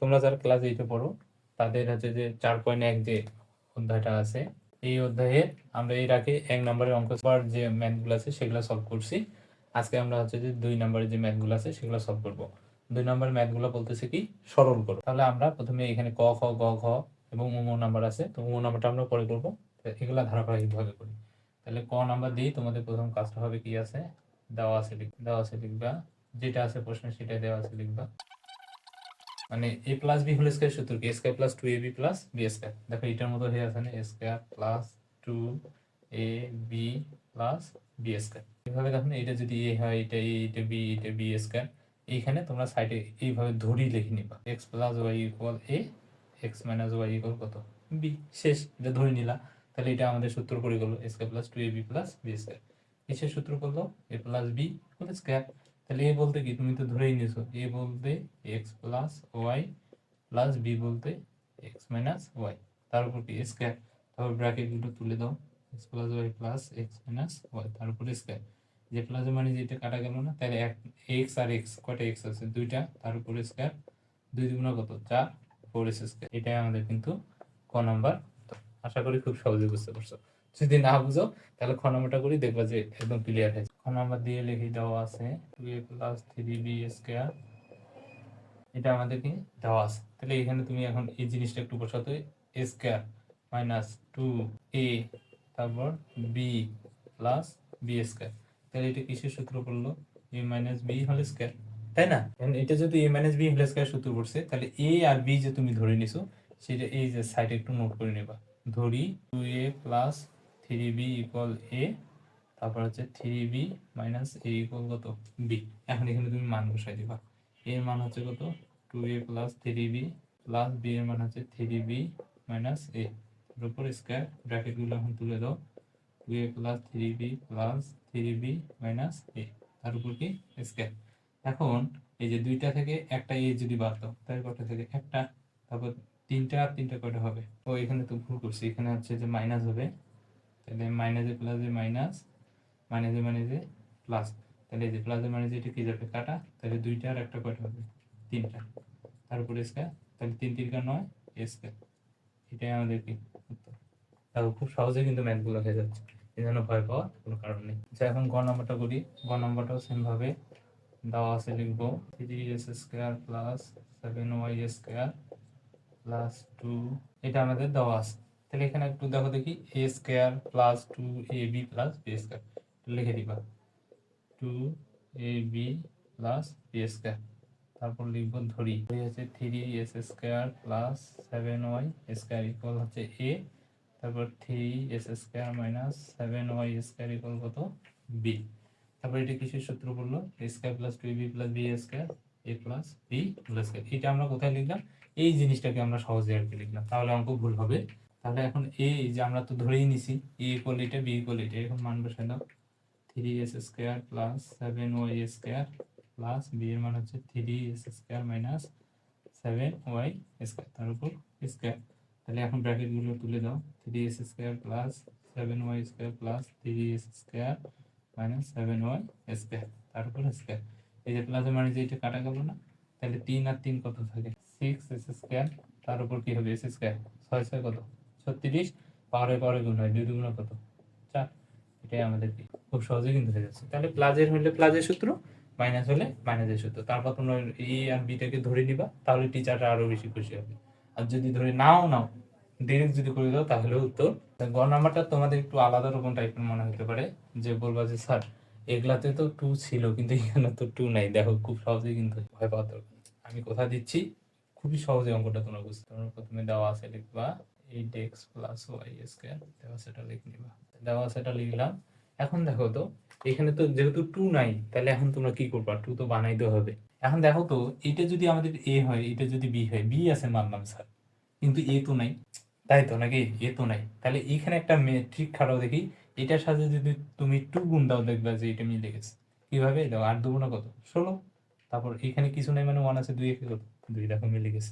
তোমরা যারা ক্লাস 8-এ পড়ো তাদের হচ্ছে যে 4.1 যে অধ্যায়টা আছে, এই অধ্যায়ে আমরা এর আগে 1 নম্বরের অঙ্ক যে ম্যাথগুলো আছে সেগুলো সলভ করছি। আজকে আমরা হচ্ছে যে 2 নম্বরের যে ম্যাথগুলো আছে সেগুলো সলভ করব। 2 নম্বরের ম্যাথগুলো বলতেছে কি সরল করো। তাহলে আমরা প্রথমে এখানে ক, খ, গ, ঘ এবং ঙ নাম্বার আছে, তো ঙ নাম্বারটা আমরা পরে করব। এগুলা ধারাবাহিকভাবে করি। তাহলে ক নাম্বার দিয়ে তোমাদের প্রথম কাজটা হবে কি আছে, দেওয়া আছে লিখবা, যেটা আছে প্রশ্নে সেটা দেওয়া আছে লিখবা। মানে a plus b whole square সূত্র কি, a square plus 2ab plus b square. দেখো এটার মতো হয়ে আছে না, a square plus 2ab plus b square. এভাবে দেখো না, এটা যদি a হয়, এটা a, এটা b, এটা b স্কয়ার। এইখানে তোমরা সাইডে এইভাবে ধরি লিখে নিবা, x plus y equal a, x minus y equal কত, b। শেষ, এটা ধরে নিলা। তাহলে এটা আমাদের সূত্র পড়ে গেল, a square plus 2ab plus b square. কিসের সূত্র করলো, a plus b whole square. তাহলে এ বলতে কি, তুমি তো ধরেই নিয়েছো, এ বলতে x plus y plus b বলতে এক্স মাইনাস ওয়াই, তার উপর কি স্কয়ার। তারপর ব্র্যাকেট দুটো তুলে দাও, x plus y plus x minus y, তার উপরে স্কয়ার। যে প্লাসের মানে যেটা কাটা গেল না, তাহলে এক্স আর এক্স, কয়টা এক্স আছে, দুইটা, তার উপরে স্কয়ার। 2 দুগুণা কত, 4, 4s স্কয়ার। এটাই আমাদের কিন্তু ক নাম্বার। আশা করি খুব সহজে বুঝতে পারছো। যদি না বুঝো তাহলে খ নাম্বারটা করি, দেখবা যে একদম ক্লিয়ার হয়েছে। খ নাম্বার দিয়ে লিখে দেওয়া আছে 2a প্লাস 3b স্কয়ার, এটা আমাদের কি দেওয়া আছে। তাহলে এখানে তুমি এখন এই জিনিসটা একটু বসাতে, a স্কয়ার মাইনাস 2a তারপর b প্লাস b স্কয়ার। তাহলে এটা কিসের সূত্র পড়লো, a minus b whole square, তাই না? এটা যদি a minus b whole square সূত্র পড়ছে, তাহলে a আর b যে তুমি ধরে নিছো সেটা এই যে সাইডে একটু নোট করে নেবা। ধরি 2a plus 3b equal a, তারপর হচ্ছে 3b মাইনাস a ইকুয়াল কত, b। এখন এখানে তুমি মান বসাই দিবা। a এর মান হচ্ছে কত, 2a plus 3b plus b এর মান হচ্ছে 3b মাইনাস a, এর উপর স্কয়ার। ব্র্যাকেটগুলো এখন তুলে দাও, 2a plus 3b plus 3b minus a, তার উপর কি স্কয়ার। এখন এই যে দুইটা থেকে একটা a যদি বাদ দাও, তাহলে কয়টা থেকে একটা, তারপর তিনটা আর তিনটা কয়টা হবে। ও এখানে তো ভুল করছি, এখানে হচ্ছে যে মাইনাস হবে, তাহলে মাইনাসে প্লাসে মাইনাস, মাইনাসে মাইনাসে প্লাস। তাহলে এই যে প্লাসে মাইনাসে এটা কি যাবে কাটা, তাহলে দুইটা আর একটা কয়টা হবে, তিনটা, তার উপরে স্কয়ার। তাহলে 3 3 9 স্কয়ার। এটাই আমাদের কি উত্তর। তাহলে খুব সহজে কিন্তু ম্যাথগুলো হয়ে যাচ্ছে, এই জন্য ভয় পাওয়ার কোনো কারণ নেই। আচ্ছা, এখন গ নম্বরটা করি। গ নম্বরটাও সেম ভাবে দেওয়া আছে, লিখবো 3s square plus 7y square plus 2, এটা আমাদের দেওয়া আছে। তাহলে এখানে একটু দেখো দেখি, a square plus 2ab plus b square লিখে দিবা, 2ab প্লাস b স্কয়ার। তারপর লিখবো ধরি হচ্ছে 3s square plus 7y square equal হচ্ছে a, তারপর 3s square minus 7y square equal কত, b। তারপর এটা কিসের সূত্র বললো, a square plus 2ab plus b square a plus b whole square. এটা আমরা কোথায় লিখলাম, এই জিনিসটাকে আমরা সহজে আর কি লিখলাম, তাহলে অঙ্ক ভুল হবে। তাহলে এখন এই যে আমরা তো ধরেই নিছি a ইকুয়াল এটা, b ইকুয়াল এটা, এখন মান বসাই দাও, 3s square plus 7y square plus b এর মান হচ্ছে 3s square minus 7y square, তার উপর স্কয়ার। তাহলে এখন ব্র্যাকেটগুলো তুলে দাও, 3s square plus 7y square plus 3s square minus 7y square, তার উপর স্কয়ার। এই যে প্লাসের মানে যে এটা কাটা গেল না, তাহলে 3 আর 3 কত থাকে, 6s স্কয়ার, তার উপর কি হবে s স্কয়ার, 6 6 কত 36, পাওয়ারে পাওয়ারে গুণ হয়, 2 2 কত 4। এটাই আমাদের কি খুব সহজে কিন্তু হয়ে যাচ্ছে। তাহলে প্লাসের হলে প্লাসের সূত্র, মাইনাস হলে মাইনাসের সূত্র। তারপর তোমরা এ আর বিটাকে ধরে নিবা, তাহলে টিচাররা আরো বেশি খুশি হবে। আর যদি ধরে নাও ডিরেক্ট যদি করে দাও তাহলে উত্তর। গ নাম্বারটা তোমাদের একটু আলাদা রকম টাইপের মনে হতে পারে, যে বলবা যে স্যার এগুলাতে তো 2 ছিল কিন্তু এখানে তো 2 নাই। দেখো খুব সহজেই কিন্তু ভয় পাওয়ার দরকার, আমি কথা দিচ্ছি খুবই সহজে অঙ্কটা তোমরা বুঝতে। তোমরা প্রথমে দেওয়া আছে লিখবা 8x প্লাস y স্কয়ার, দেওয়া সেটা লিখে নিবা, দেওয়া সেটা লিখলাম। এখন দেখো তো এখানে তো যেহেতু 2 নাই, তাহলে এখন তোমরা কি করবা, 2 তো বানাইতে হবে। এখন দেখো তো এটা যদি আমাদের a হয়, এটা যদি b হয়, b আছে মানলাম স্যার, কিন্তু a তো নাই, তাই তো নাকি, a তো নাই। তাহলে এখানে একটা ট্রিক খাটাও দেখি, এটার সাথে যদি তুমি 2 গুণ দাও, দেখবা যে এটা মিলে গেছে। কিভাবে দাও, 8 2 কত 16, তারপর এখানে কিছু নাই মানে 1 আছে, 2 একে কত 2, দেখো মিলে গেছে।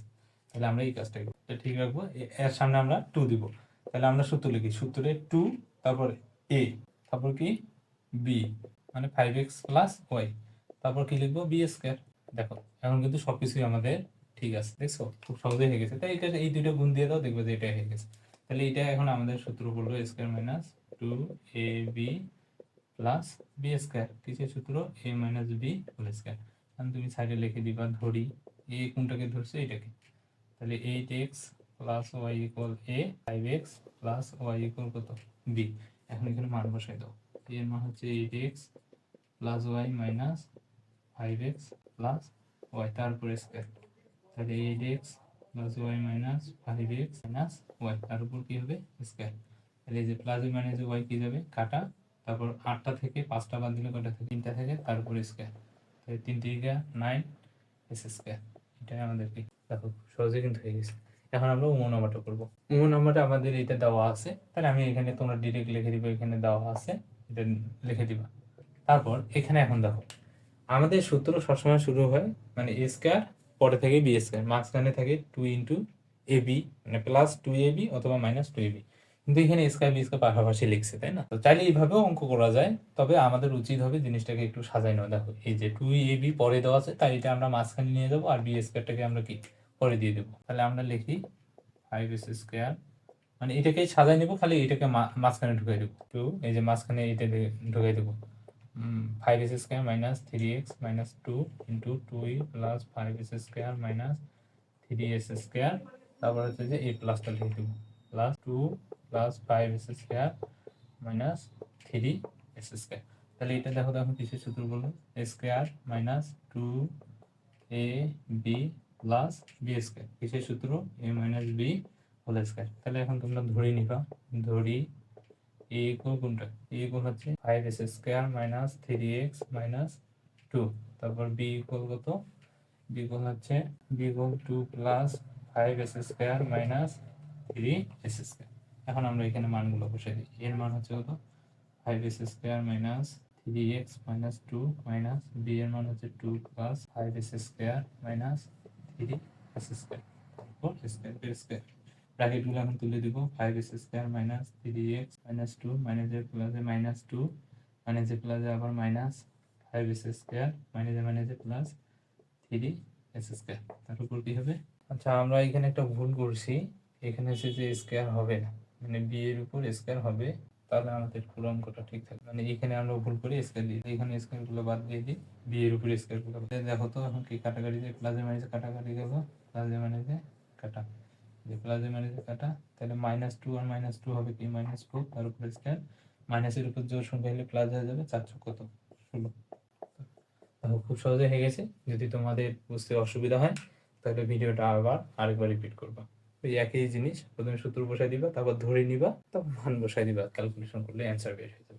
তাহলে আমরা এই কাজটা ঠিক রাখবো, এর সামনে আমরা 2 দিব। তাহলে আমরা সূত্র লিখি, সূত্রে 2 তারপর a তারপর কি b, মানে 5x প্লাস y, তারপর কি লিখবো b স্কয়ার। দেখো এখন কিন্তু সবকিছুই আমাদের ঠিক আছে, দেখছো খুব সহজেই হয়ে গেছে। তাই এটা এই দুইটা গুণ দিয়ে দাও, দেখবে যে এটা হয়ে গেছে। তাহলে এটা এখন আমাদের সূত্র বলবো square minus 2ab plus b square. কিসের সূত্র? A minus b whole square. এখন তুমি সাইডে লিখে দিবা, ধরি এ কোনটাকে ধরছে, এটাকে। তাহলে 8x plus y equal a, 5x plus y equal কত? বি। এখন এখানে মান বসাই দাও। এর মান হচ্ছে 8x plus y minus 5x plus y, তারপর স্কোয়ার। তাহলে 8x plus y minus 5x minus y, তার উপর কি হবে? স্কোয়ার। তাহলে এই যে প্লাস মাইনাস ওয়াই কি যাবে? কাটা। তারপর 8টা থেকে 5টা বাদ দিলে কয়টা থাকে? 3টা থাকে, তার উপর স্কোয়ার। তাহলে 3 3 9 এস স্কোয়ার। এটাই আমাদের কি, দেখো সহজে কিন্তু হয়ে গেছে। এখন আমরা উমো নাম্বারটা করবো। উমো নাম্বারটা আমাদের এটা দেওয়া আছে, তাহলে আমি এখানে, তোমরা ডিরেক্ট লিখে দিবে, এখানে দেওয়া আছে, এটা লিখে দিবা। তারপর এখানে এখন দেখো, আমাদের সূত্র সবসময় শুরু হয় মানে এ স্কোয়ার, পরে থেকে বি স্কোয়ার, মাঝখানে থাকে 2 ইন্টু এ বি, মানে প্লাস 2ab অথবা মাইনাস 2ab। কিন্তু এখানে স্কোয়ার বি স্কোয়ার পাশাপাশি লিখছে, তাই না? তো চাইলে এইভাবেও অঙ্ক করা যায়, তবে আমাদের উচিত হবে জিনিসটাকে একটু সাজাই নেওয়া। দেখো এই যে 2ab পরে দেওয়া আছে, তাই এটা আমরা মাঝখানে নিয়ে যাবো, আর বি স্কোয়ারটাকে আমরা কি পরে দিয়ে দেবো। তাহলে আমরা লিখি 5s স্কোয়ার, মানে এটাকেই সাজাই নেবো, খালি এটাকে মাঝখানে ঢুকাই দেবো। টু, এই যে মাঝখানে এটা ঢুকাই দেবো। 5s square minus 3x minus 2 into 2e plus 5s square minus 3s square. তারপর হচ্ছে যে এই প্লাসটা লিখে দেবো, plus 2 plus 5s square minus 3s square. তাহলে এটা দেখো, দেখো কিসের সূত্র বললো? Square minus 2ab plus b square. কিসের সূত্র? A minus b whole square. তাহলে এখন তোমরা ধরি নিবা, ধরি এ ইকুয়াল কোনটা? এ ইকুয়াল হচ্ছে 5s square minus 3x minus 2। তারপর বি ইকুয়াল কত? বি ইকুয়াল হচ্ছে b equal 2 plus 5s square minus 3s square. এখন আমরা এখানে মানগুলো বসাই দিই। এর মান হচ্ছে কত? 5s square minus 3x minus 2 minus b এর মান হচ্ছে 2 plus 5s square minus 3s square, তারপর স্কোয়ার স্কোয়ার। ব্র্যাকেটগুলো এখন তুলে দিব। 5s square minus 3x minus 2 মাইনাসে প্লাসে মাইনাস 2 মাইনাসে প্লাসে আবার মাইনাস 5s স্কোয়ার মাইনাসে প্লাস 3s স্কোয়ার, তার উপর কি হবে? আচ্ছা, আমরা এখানে একটা ভুল করছি। এখানে এসে যে স্কোয়ার হবে না, মানে বি এর উপর স্কোয়ার হবে, তাহলে আমাদের পুরো অঙ্কটা ঠিক থাকে। মানে এখানে আমরা ভুল করে স্কোয়ার দিই, এখানে স্কোয়ার গুলো বাদ দিয়ে দিই, বি এর উপর স্কোয়ার গুলো। দেখো তো এখন কি কাটাকাটি, যে প্লাসে মাইনাসে কাটাকাটি গেল, প্লাসে মাইনাসে কাটা, যে প্লাসে মাইনাসে কাটা। তাহলে -2 আর -2 হবে কি? -4, তার উপর স্কয়ার। মাইনাসের উপর জোড় সংখ্যা হলে প্লাস হয়ে যাবে, 4 ছক কত? 16। দেখো খুব সহজে হয়ে গেছে। যদি তোমাদের বুঝতে অসুবিধা হয় তাহলে ভিডিওটা আবার আরেকবার রিপিট করবা। ওই একই জিনিস, প্রথমে সূত্র বসাই দিবা, তারপর ধরে নিবা, তারপর মান বসাই দিবা, ক্যালকুলেশন করলে অ্যান্সার বের হয়ে যাবে।